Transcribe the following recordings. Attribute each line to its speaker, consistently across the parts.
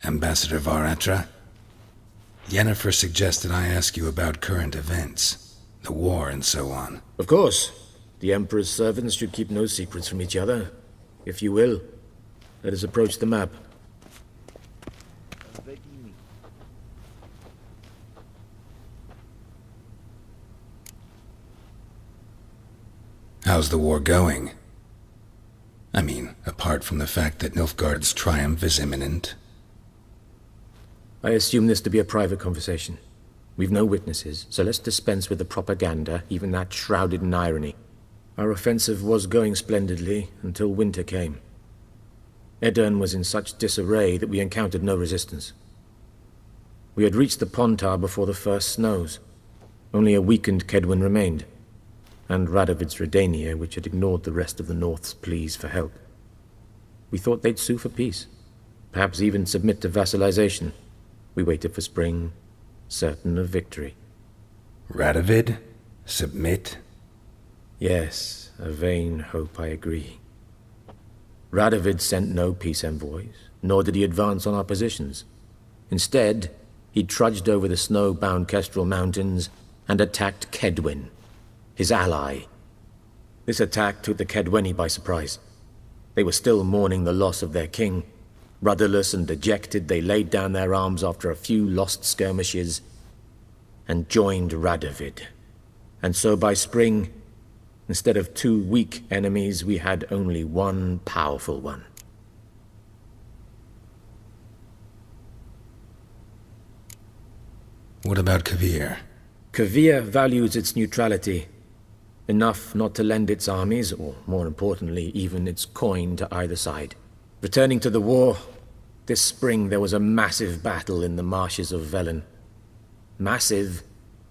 Speaker 1: Ambassador Varatra? Yennefer suggested I ask you about current events, the war and so on.
Speaker 2: Of course. The Emperor's servants should keep no secrets from each other. If you will, let us approach the map.
Speaker 1: How's the war going? I mean, apart from the fact that Nilfgaard's triumph is imminent.
Speaker 2: I assume this to be a private conversation. We've no witnesses, so let's dispense with the propaganda, even that shrouded in irony. Our offensive was going splendidly until winter came. Edirn was in such disarray that we encountered no resistance. We had reached the Pontar before the first snows. Only a weakened Kedwin remained, and Radovid's Redania, which had ignored the rest of the North's pleas for help. We thought they'd sue for peace, perhaps even submit to vassalization. We waited for spring, certain of victory.
Speaker 1: Radovid? Submit?
Speaker 2: Yes, a vain hope, I agree. Radovid sent no peace envoys, nor did he advance on our positions. Instead, he trudged over the snow-bound Kestrel Mountains and attacked Kedwin, his ally. This attack took the Kedweni by surprise. They were still mourning the loss of their king. Rudderless and dejected, they laid down their arms after a few lost skirmishes and joined Radovid. And so by spring, instead of 2 weak enemies, we had only one powerful one.
Speaker 1: What about Kavir?
Speaker 2: Kavir values its neutrality, enough not to lend its armies, or more importantly, even its coin to either side. Returning to the war, this spring there was a massive battle in the marshes of Velen. Massive,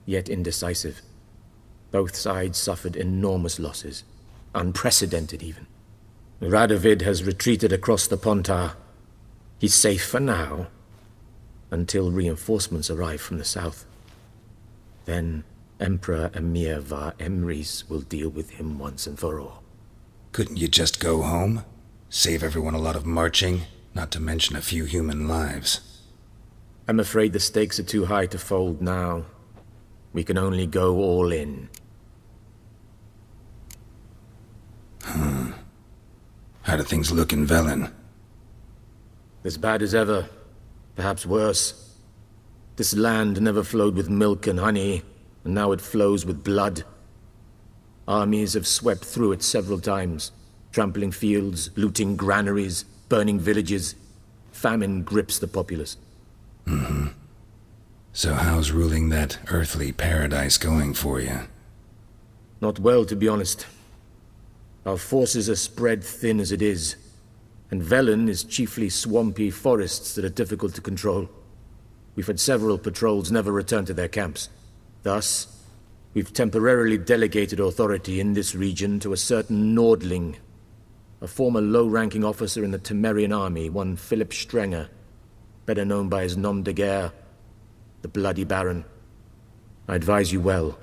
Speaker 2: yet indecisive. Both sides suffered enormous losses, unprecedented even. Radovid has retreated across the Pontar. He's safe for now, until reinforcements arrive from the south. Then Emperor Emir Var Emrys will deal with him once and for all.
Speaker 1: Couldn't you just go home? Save everyone a lot of marching, not to mention a few human lives.
Speaker 2: I'm afraid the stakes are too high to fold now. We can only go all in.
Speaker 1: How do things look in Velen?
Speaker 2: As bad as ever, perhaps worse. This land never flowed with milk and honey, and now it flows with blood. Armies have swept through it several times, trampling fields, looting granaries, burning villages. Famine grips the populace.
Speaker 1: So how's ruling that earthly paradise going for you?
Speaker 2: Not well, to be honest. Our forces are spread thin as it is, and Velen is chiefly swampy forests that are difficult to control. We've had several patrols never return to their camps. Thus, we've temporarily delegated authority in this region to a certain Nordling, a former low-ranking officer in the Temerian army, one Philip Strenger, better known by his nom de guerre, the Bloody Baron. I advise you well.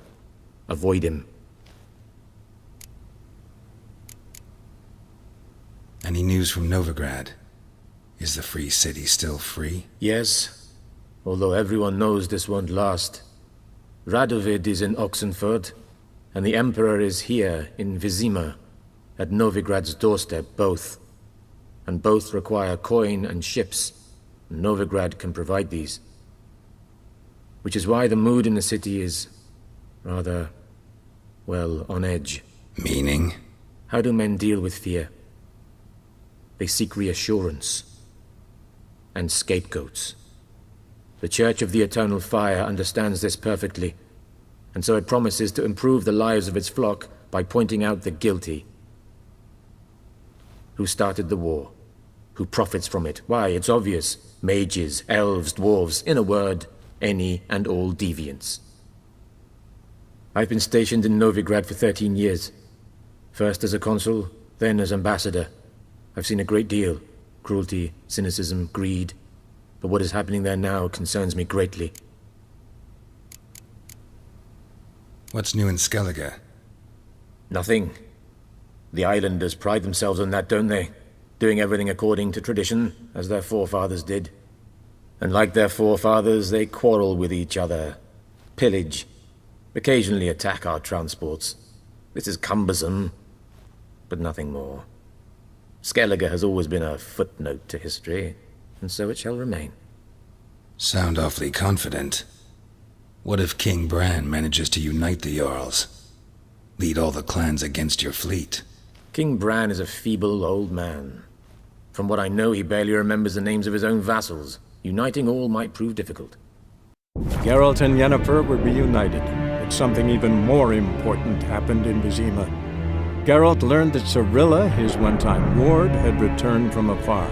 Speaker 2: Avoid him.
Speaker 1: Any news from Novigrad? Is the free city still free?
Speaker 2: Yes, although everyone knows this won't last. Radovid is in Oxenford, and the Emperor is here in Vizima, at Novigrad's doorstep, both. And both require coin and ships. Novigrad can provide these. Which is why the mood in the city is rather, well, on edge.
Speaker 1: Meaning?
Speaker 2: How do men deal with fear? They seek reassurance and scapegoats. The Church of the Eternal Fire understands this perfectly, and so it promises to improve the lives of its flock by pointing out the guilty. Who started the war? Who profits from it? Why, it's obvious. Mages, elves, dwarves, in a word, any and all deviants. I've been stationed in Novigrad for 13 years. First as a consul, then as ambassador. I've seen a great deal. Cruelty, cynicism, greed. But what is happening there now concerns me greatly.
Speaker 1: What's new in Skellige?
Speaker 2: Nothing. The islanders pride themselves on that, don't they? Doing everything according to tradition, as their forefathers did. And like their forefathers, they quarrel with each other, pillage, occasionally attack our transports. This is cumbersome, but nothing more. Skellige has always been a footnote to history, and so it shall remain.
Speaker 1: Sound awfully confident. What if King Bran manages to unite the Jarls? Lead all the clans against your fleet?
Speaker 2: King Bran is a feeble old man. From what I know, he barely remembers the names of his own vassals. Uniting all might prove difficult.
Speaker 3: Geralt and Yennefer were reunited, but something even more important happened in Vizima. Geralt learned that Cirilla, his one-time ward, had returned from afar,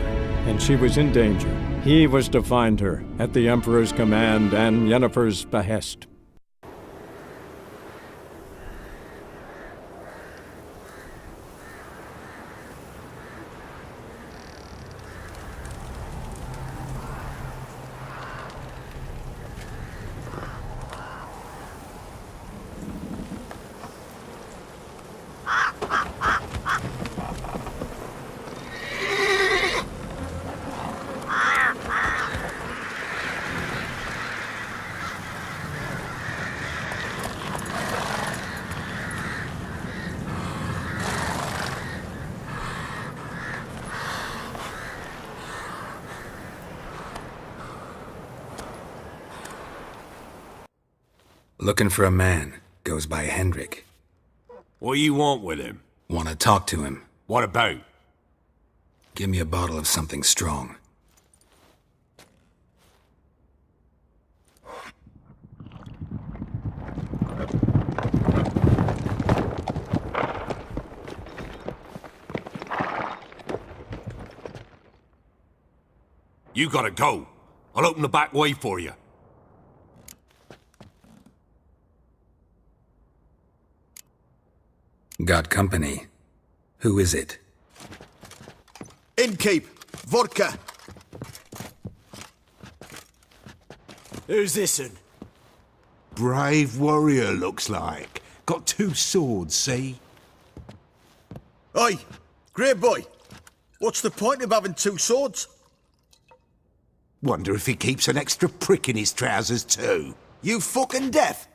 Speaker 3: and she was in danger. He was to find her, at the Emperor's command and Yennefer's behest.
Speaker 1: Looking for a man. Goes by Hendrik.
Speaker 4: What do you want with him?
Speaker 1: Want to talk to him.
Speaker 4: What about?
Speaker 1: Give me a bottle of something strong.
Speaker 4: You gotta go. I'll open the back way for you.
Speaker 1: Got company. Who is it?
Speaker 5: Innkeep, vodka. Who's this'n?
Speaker 6: Brave warrior, looks like. Got 2 swords, see?
Speaker 5: Oi, great boy. What's the point of having 2 swords?
Speaker 6: Wonder if he keeps an extra prick in his trousers too.
Speaker 5: You fucking deaf?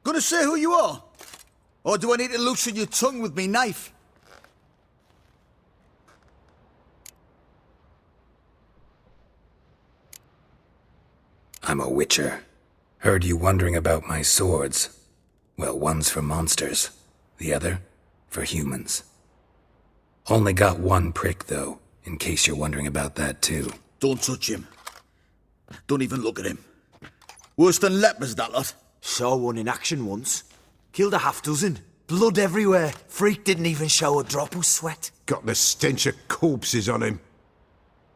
Speaker 5: Gonna say who you are? Or do I need to loosen your tongue with me knife?
Speaker 1: I'm a witcher. Heard you wondering about my swords. Well, one's for monsters, the other for humans. Only got 1 prick, though, in case you're wondering about that, too.
Speaker 5: Don't touch him. Don't even look at him. Worse than lepers, that lot.
Speaker 7: Saw one in action once. Killed a half dozen. Blood everywhere. Freak didn't even show a drop of sweat.
Speaker 6: Got the stench of corpses on him.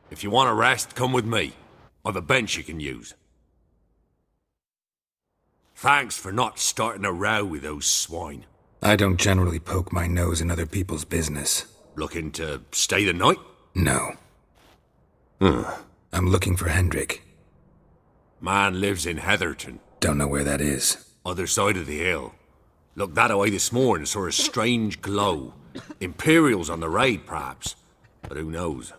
Speaker 4: If you want a rest, come with me. I've a bench you can use. Thanks for not starting a row with those swine.
Speaker 1: I don't generally poke my nose in other people's business.
Speaker 4: Looking to stay the night?
Speaker 1: No. I'm looking for Hendrik.
Speaker 4: Man lives in Heatherton.
Speaker 1: Don't know where that is.
Speaker 4: Other side of the hill. Looked that away this morning, saw a strange glow. Imperials on the raid, perhaps. But who knows?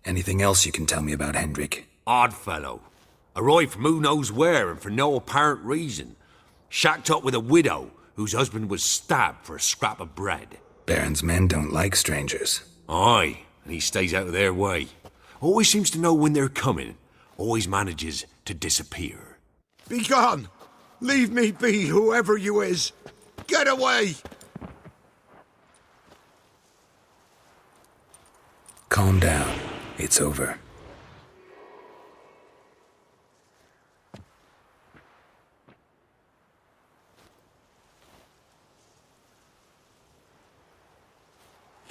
Speaker 1: Anything else you can tell me about Hendrik?
Speaker 4: Odd fellow. Arrived from who knows where and for no apparent reason. Shacked up with a widow whose husband was stabbed for a scrap of bread.
Speaker 1: Baron's men don't like strangers.
Speaker 4: Aye, and he stays out of their way. Always seems to know when they're coming. Always manages to disappear.
Speaker 6: Be gone! Leave me be, whoever you is! Get away!
Speaker 1: Calm down. It's over.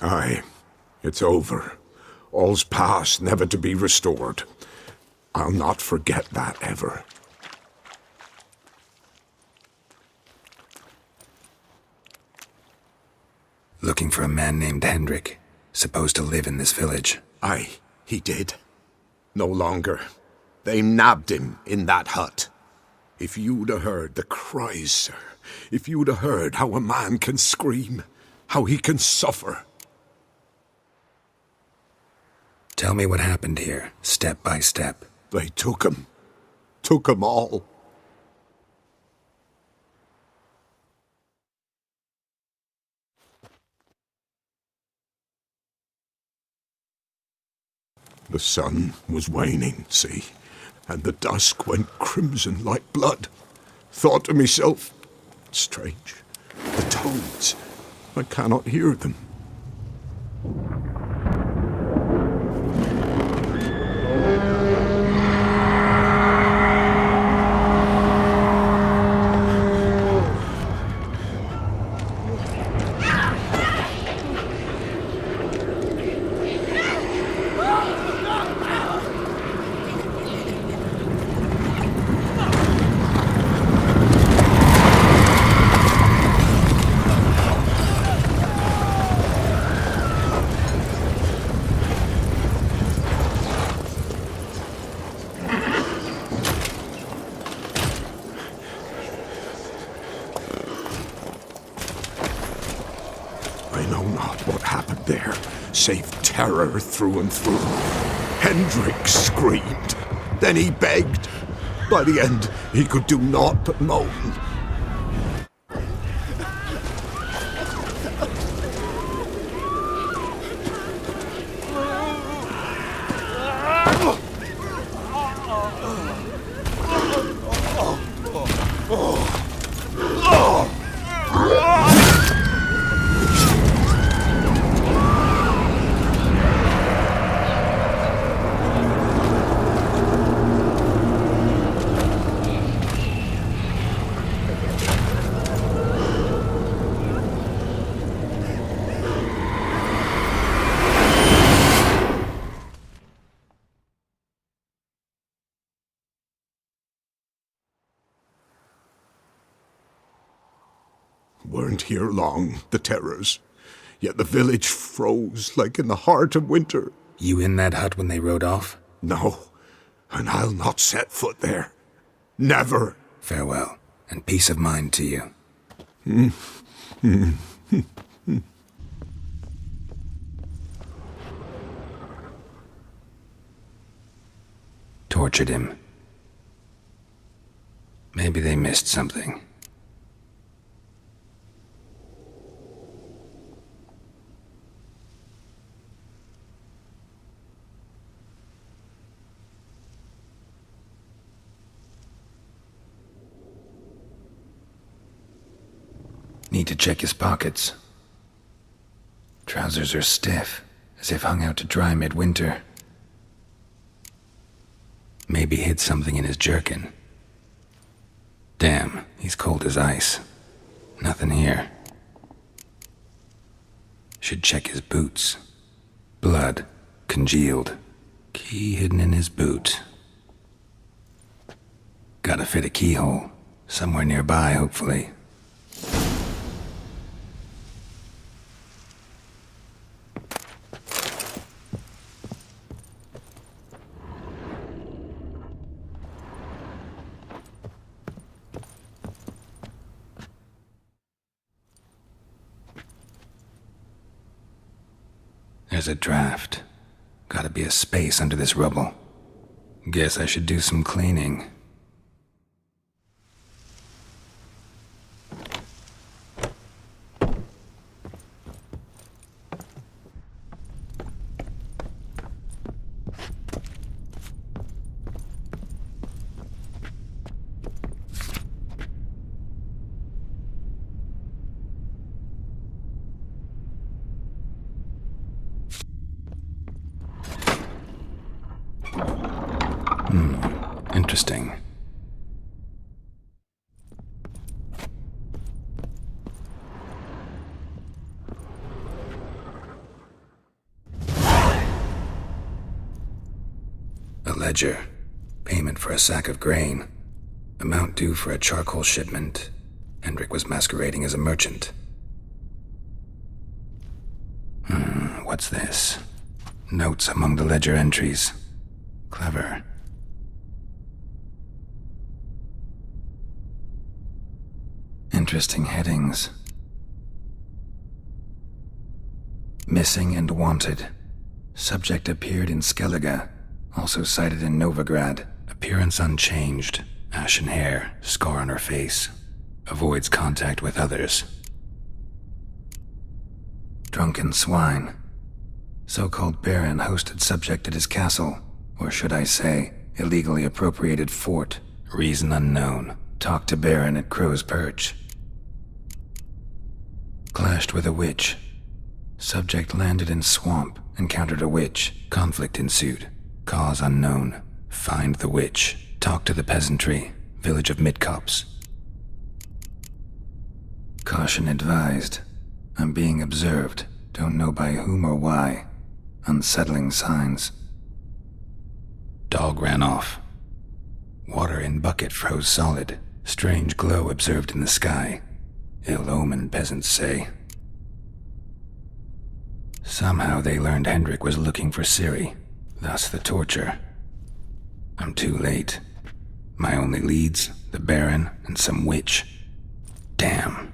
Speaker 6: Aye, it's over. All's past, never to be restored. I'll not forget that ever.
Speaker 1: Looking for a man named Hendrik, supposed to live in this village.
Speaker 6: Aye, he did. No longer. They nabbed him in that hut. If you'd have heard the cries, sir. If you'd have heard how a man can scream, how he can suffer.
Speaker 1: Tell me what happened here, step by step.
Speaker 6: They took 'em. Took 'em all. The sun was waning, see, and the dusk went crimson like blood. Thought to myself, strange, the toads, I cannot hear them. I know not what happened there, save terror through and through. Hendrik screamed. Then he begged. By the end, he could do naught but moan. Weren't here long, the terrors. Yet the village froze like in the heart of winter.
Speaker 1: You in that hut when they rode off?
Speaker 6: No, and I'll not set foot there. Never.
Speaker 1: Farewell, and peace of mind to you. Tortured him. Maybe they missed something. Need to check his pockets. Trousers are stiff, as if hung out to dry midwinter. Maybe hid something in his jerkin. Damn, he's cold as ice. Nothing here. Should check his boots. Blood, congealed. Key hidden in his boot. Gotta fit a keyhole. Somewhere nearby, hopefully. There's a draft. Gotta be a space under this rubble. Guess I should do some cleaning. Interesting. A ledger. Payment for a sack of grain. Amount due for a charcoal shipment. Hendrik was masquerading as a merchant. What's this? Notes among the ledger entries. Clever. Interesting headings. Missing and wanted. Subject appeared in Skellige, also sighted in Novigrad. Appearance unchanged. Ashen hair, scar on her face. Avoids contact with others. Drunken swine. So-called Baron hosted subject at his castle, or should I say, illegally appropriated fort. Reason unknown. Talked to Baron at Crow's Perch. Clashed with a witch. Subject landed in swamp, encountered a witch. Conflict ensued. Cause unknown. Find the witch. Talk to the peasantry. Village of Midcopse. Caution advised. I'm being observed. Don't know by whom or why. Unsettling signs. Dog ran off. Water in bucket froze solid. Strange glow observed in the sky. Ill omen, peasants say. Somehow they learned Hendrik was looking for Ciri. Thus the torture. I'm too late. My only leads, the Baron and some witch. Damn.